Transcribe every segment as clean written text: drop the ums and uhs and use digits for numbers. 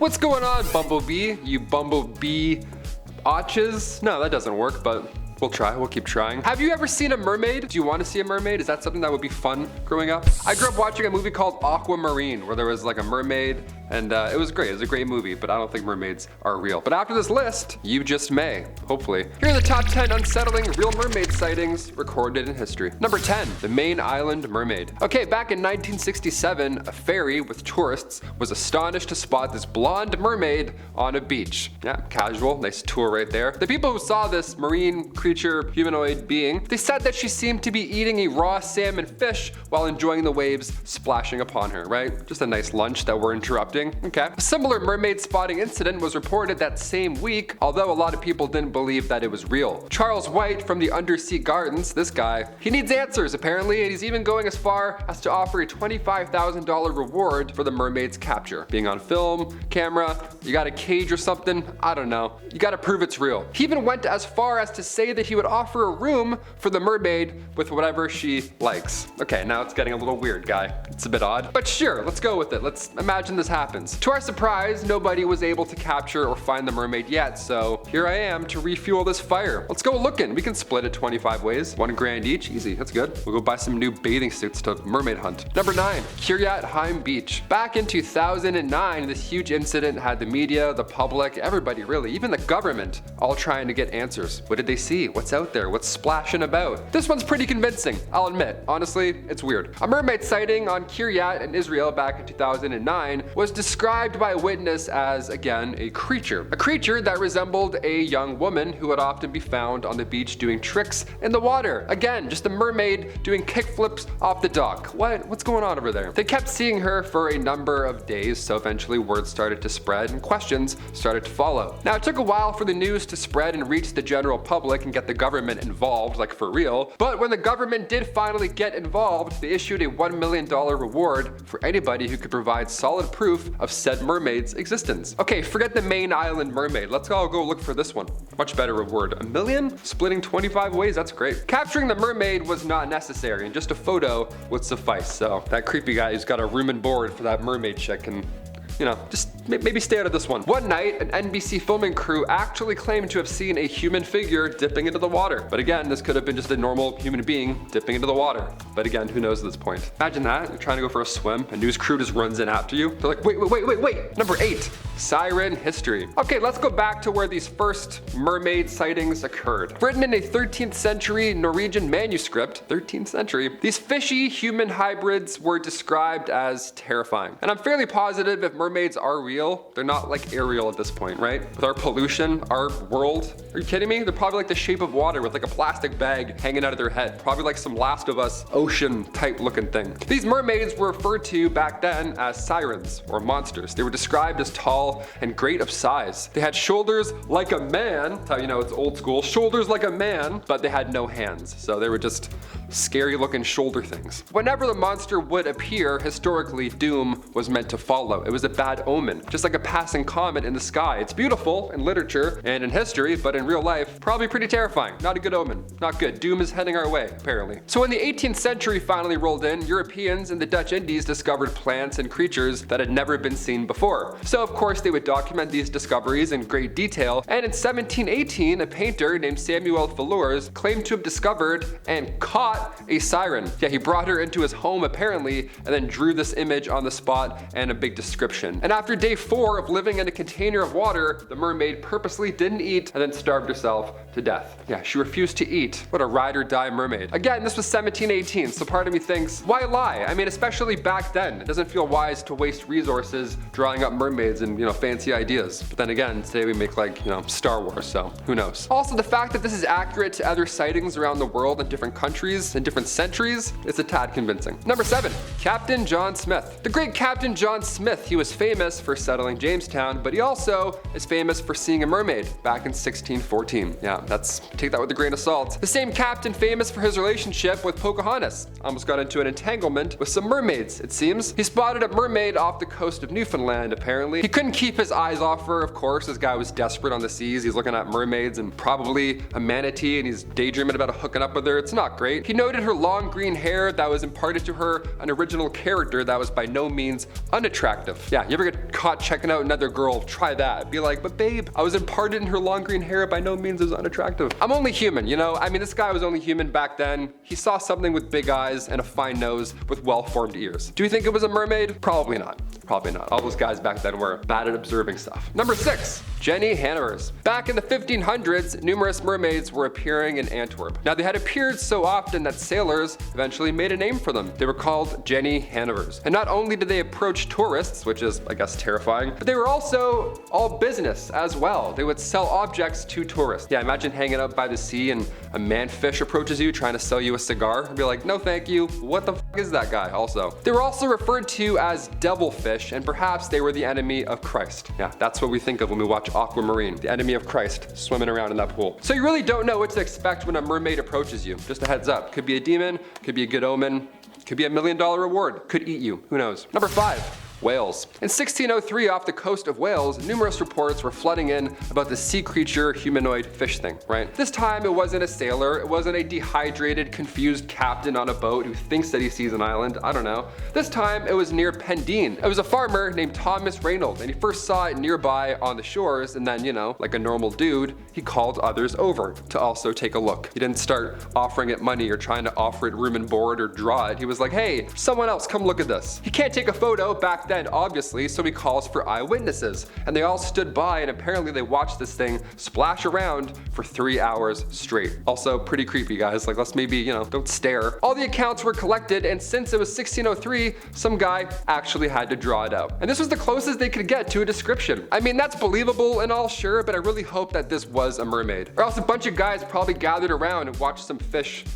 What's going on, Bumblebee? You Bumblebee arches? No, that doesn't work, but we'll try, we'll keep trying. Have you ever seen a mermaid? Do you want to see a mermaid? Is that something that would be fun growing up? I grew up watching a movie called Aquamarine, where there was like a mermaid, and it was great. It was a great movie, but I don't think mermaids are real. But after this list, you just may, hopefully. Here are the top 10 unsettling real mermaid sightings recorded in history. Number 10, the Maine Island mermaid. Okay, back in 1967, a ferry with tourists was astonished to spot this blonde mermaid on a beach. Yeah, casual, nice tour right there. The people who saw this marine creature, humanoid being, they said that she seemed to be eating a raw salmon fish while enjoying the waves splashing upon her, right? Just a nice lunch that we're interrupting. Okay. A similar mermaid spotting incident was reported that same week, although a lot of people didn't believe that it was real. Charles White from the Undersea Gardens, this guy, he needs answers apparently, and he's even going as far as to offer a $25,000 reward for the mermaid's capture. Being on film, camera, you got a cage or something, I don't know. You gotta prove it's real. He even went as far as to say that he would offer a room for the mermaid with whatever she likes. Okay, now it's getting a little weird, guy. It's a bit odd, but sure, let's go with it. Let's imagine this happens. To our surprise, nobody was able to capture or find the mermaid yet, so here I am to refuel this fire. Let's go looking. We can split it 25 ways. $1,000 each, easy, that's good. We'll go buy some new bathing suits to mermaid hunt. Number 9, Kiryat Beach. Back in 2009, this huge incident had the media, the public, everybody really, even the government, all trying to get answers. What did they see? What's out there? What's splashing about? This one's pretty convincing, I'll admit. Honestly, it's weird. A mermaid sighting on Kiryat in Israel back in 2009 was described by a witness as, again, a creature. A creature that resembled a young woman who would often be found on the beach doing tricks in the water. Again, just a mermaid doing kickflips off the dock. What's going on over there? They kept seeing her for a number of days, so eventually word started to spread and questions started to follow. Now, it took a while for the news to spread and reach the general public and get the government involved, like for real. But when the government did finally get involved, they issued a $1 million reward for anybody who could provide solid proof of said mermaid's existence. Okay, forget the Maine Island mermaid. Let's all go look for this one. Much better reward. $1 million? Splitting 25 ways? That's great. Capturing the mermaid was not necessary, and just a photo would suffice. So that creepy guy who's got a room and board for that mermaid chick can, you know, just maybe stay out of this one. One night, an NBC filming crew actually claimed to have seen a human figure dipping into the water. But again, this could have been just a normal human being dipping into the water. But again, who knows at this point? Imagine that, you're trying to go for a swim, a news crew just runs in after you. They're like, wait. Number 8, Siren History. Okay, let's go back to where these first mermaid sightings occurred. Written in a 13th century Norwegian manuscript, 13th century, these fishy human hybrids were described as terrifying. And I'm fairly positive if mermaids are real, they're not like Ariel at this point, right? With our pollution, our world, are you kidding me? They're probably like the shape of water with like a plastic bag hanging out of their head. Probably like some Last of Us ocean type looking thing. These mermaids were referred to back then as sirens or monsters. They were described as tall and great of size. They had shoulders like a man, that's how you know it's old school, shoulders like a man, but they had no hands. So they were just scary looking shoulder things. Whenever the monster would appear, historically doom was meant to follow. It was a bad omen, just like a passing comet in the sky. It's beautiful in literature and in history, but in real life, probably pretty terrifying. Not a good omen, not good. Doom is heading our way, apparently. So when the 18th century finally rolled in, Europeans in the Dutch Indies discovered plants and creatures that had never been seen before. So of course they would document these discoveries in great detail, and in 1718, a painter named Samuel Fallours claimed to have discovered and caught a siren. Yeah, he brought her into his home apparently, and then drew this image on the spot and a big description. And after day 4 of living in a container of water, the mermaid purposely didn't eat and then starved herself to death. Yeah, she refused to eat. What a ride or die mermaid. Again, this was 1718, so part of me thinks, why lie? I mean, especially back then, it doesn't feel wise to waste resources drawing up mermaids and, you know, fancy ideas. But then again, today we make like, you know, Star Wars, so who knows? Also, the fact that this is accurate to other sightings around the world in different countries in different centuries is a tad convincing. Number 7, Captain John Smith. The great Captain John Smith, he was famous for settling Jamestown, but he also is famous for seeing a mermaid back in 1614. Yeah, take that with a grain of salt. The same captain famous for his relationship with Pocahontas. Almost got into an entanglement with some mermaids, it seems. He spotted a mermaid off the coast of Newfoundland, apparently. He couldn't keep his eyes off her, of course. This guy was desperate on the seas. He's looking at mermaids and probably a manatee, and he's daydreaming about hooking up with her. It's not great. He noted her long green hair that was imparted to her an original character that was by no means unattractive. Yeah, you ever get caught checking out another girl? Try that. Be like, but babe, I was imparted in her long green hair, by no means is unattractive. I'm only human, you know? I mean, this guy was only human back then. He saw something with big eyes and a fine nose with well-formed ears. Do you think it was a mermaid? Probably not. Probably not. All those guys back then were bad at observing stuff. Number 6, Jenny Hanivers. Back in the 1500s, numerous mermaids were appearing in Antwerp. Now, they had appeared so often that sailors eventually made a name for them. They were called Jenny Hanivers. And not only did they approach tourists, which is, I guess, terrifying, but they were also all business as well. They would sell objects to tourists. Yeah, imagine hanging out by the sea and a manfish approaches you trying to sell you a cigar and be like, no thank you. What the f is that guy also? They were also referred to as devilfish, and perhaps they were the enemy of Christ. Yeah, that's what we think of when we watch Aquamarine, the enemy of Christ swimming around in that pool. So you really don't know what to expect when a mermaid approaches you. Just a heads up. Could be a demon, could be a good omen, could be $1 million reward, could eat you, who knows. Number 5. Whales. In 1603, off the coast of Wales, numerous reports were flooding in about the sea creature humanoid fish thing, right? This time it wasn't a sailor, it wasn't a dehydrated, confused captain on a boat who thinks that he sees an island, I don't know. This time it was near Pendeen. It was a farmer named Thomas Reynolds, and he first saw it nearby on the shores, and then, you know, like a normal dude, he called others over to also take a look. He didn't start offering it money or trying to offer it room and board or draw it. He was like, hey, someone else come look at this. He can't take a photo back then, obviously, so he calls for eyewitnesses. And they all stood by, and apparently they watched this thing splash around for 3 hours straight. Also pretty creepy, guys. Like, let's maybe, you know, don't stare. All the accounts were collected, and since it was 1603, some guy actually had to draw it out. And this was the closest they could get to a description. I mean, that's believable and all, sure, but I really hope that this was a mermaid. Or else a bunch of guys probably gathered around and watched some fish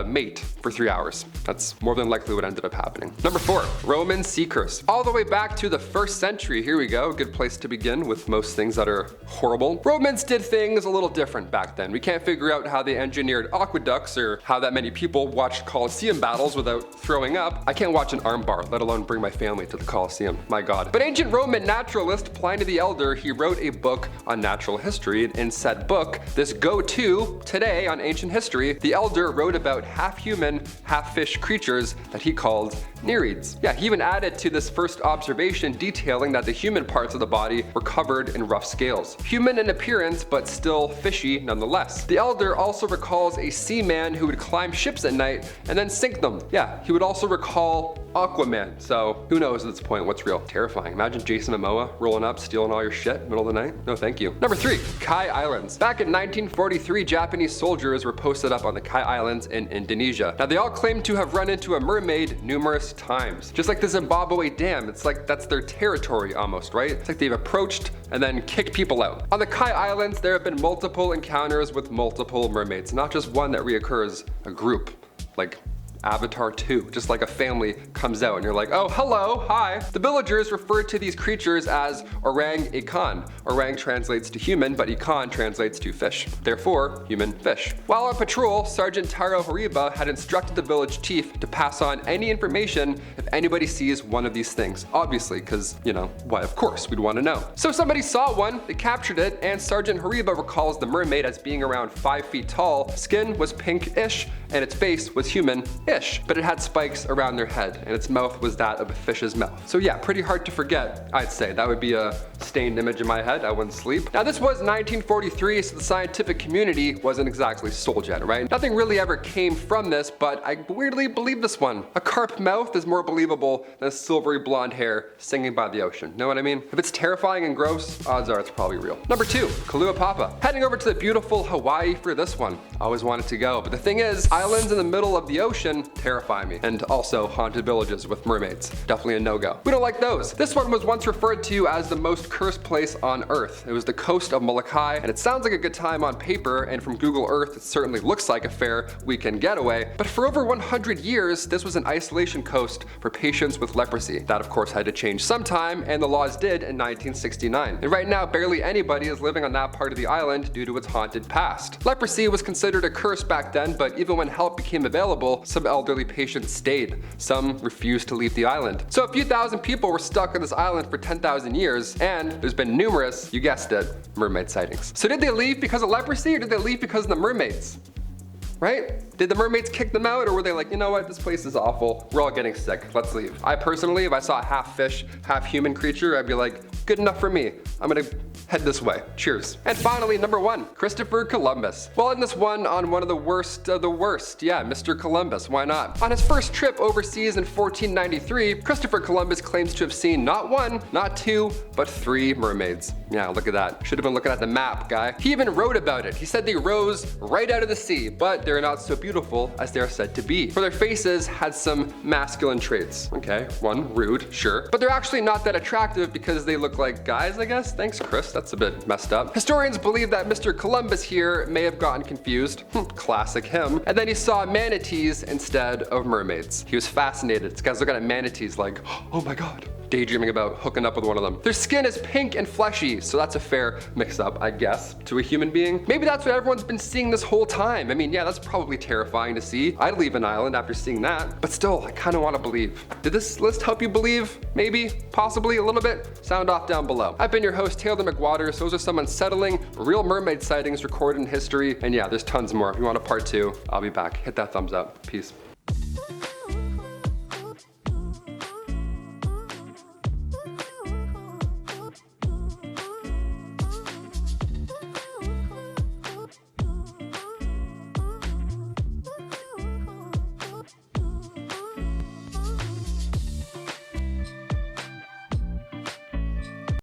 mate for 3 hours. That's more than likely what ended up happening. Number 4, Roman sea curse. All the way back to the 1st century, here we go. Good place to begin with most things that are horrible. Romans did things a little different back then. We can't figure out how they engineered aqueducts or how that many people watched Colosseum battles without throwing up. I can't watch an armbar, let alone bring my family to the Colosseum. My God. But ancient Roman naturalist Pliny the Elder, he wrote a book on natural history. In said book, this go-to today on ancient history, the Elder wrote about half human, half fish creatures that he called Nereids. Yeah, he even added to this first observation detailing that the human parts of the body were covered in rough scales. Human in appearance, but still fishy nonetheless. The Elder also recalls a seaman who would climb ships at night and then sink them. Yeah, he would also recall Aquaman. So who knows at this point what's real? Terrifying. Imagine Jason Momoa rolling up, stealing all your shit middle of the night. No, thank you. Number 3, Kei Islands. Back in 1943, Japanese soldiers were posted up on the Kei Islands in Indonesia. Now they all claim to have run into a mermaid numerous times. Just like the Zimbabwe Dam, it's like that's their territory almost, right? It's like they've approached and then kicked people out. On the Kei Islands, there have been multiple encounters with multiple mermaids, not just one that reoccurs, a group, like Avatar 2, just like a family comes out and you're like, oh, hello, hi. The villagers referred to these creatures as orang ikan. Orang translates to human, but ikan translates to fish. Therefore, human fish. While on patrol, Sergeant Taro Horiba had instructed the village chief to pass on any information if anybody sees one of these things. Obviously, because, you know, why, of course, we'd want to know. So somebody saw one, they captured it, and Sergeant Horiba recalls the mermaid as being around 5 feet tall, skin was pink-ish, and its face was human-ish, but it had spikes around their head, and its mouth was that of a fish's mouth. So yeah, pretty hard to forget, I'd say. That would be a stained image in my head, I wouldn't sleep. Now this was 1943, so the scientific community wasn't exactly sold yet, right? Nothing really ever came from this, but I weirdly believe this one. A carp mouth is more believable than silvery blonde hair singing by the ocean. Know what I mean? If it's terrifying and gross, odds are it's probably real. Number 2, Kaluapapa. Heading over to the beautiful Hawaii for this one. Always wanted to go, but the thing is, islands in the middle of the ocean terrify me. And also haunted villages with mermaids. Definitely a no-go. We don't like those. This one was once referred to as the most cursed place on Earth. It was the coast of Molokai, and it sounds like a good time on paper, and from Google Earth it certainly looks like a fair weekend getaway. But for over 100 years, this was an isolation coast for patients with leprosy. That of course had to change sometime, and the laws did in 1969. And right now, barely anybody is living on that part of the island due to its haunted past. Leprosy was considered a curse back then, but even when help became available, some elderly patients stayed. Some refused to leave the island. So a few thousand people were stuck on this island for 10,000 years, and there's been numerous, you guessed it, mermaid sightings. So did they leave because of leprosy, or did they leave because of the mermaids? right? Did the mermaids kick them out, or were they like, you know what, this place is awful, we're all getting sick, let's leave? I personally, if I saw a half fish, half human creature, I'd be like, good enough for me. I'm gonna head this way. Cheers. And finally, number 1, Christopher Columbus. Well, in this one, on one of the worst of the worst, yeah, Mr. Columbus, why not? On his first trip overseas in 1493, Christopher Columbus claims to have seen not 1, not 2, but 3 mermaids. Yeah, look at that. Should have been looking at the map, guy. He even wrote about it. He said they rose right out of the sea, but they're not so beautiful as they are said to be. For their faces had some masculine traits. Okay, 1, rude, sure. But they're actually not that attractive because they look like guys, I guess. Thanks, Chris. That's a bit messed up. Historians believe that Mr. Columbus here may have gotten confused. Classic him. And then he saw manatees instead of mermaids. He was fascinated. This guy's looking at manatees like, oh my God. Daydreaming about hooking up with one of them. Their skin is pink and fleshy, so that's a fair mix-up, I guess, to a human being. Maybe that's what everyone's been seeing this whole time. I mean, yeah, that's probably terrifying to see. I'd leave an island after seeing that. But still, I kind of want to believe. Did this list help you believe? Maybe? Possibly? A little bit? Sound off down below. I've been your host, Taylor McWaters. Those are some unsettling, real mermaid sightings recorded in history. And yeah, there's tons more. If you want a part 2, I'll be back. Hit that thumbs up. Peace.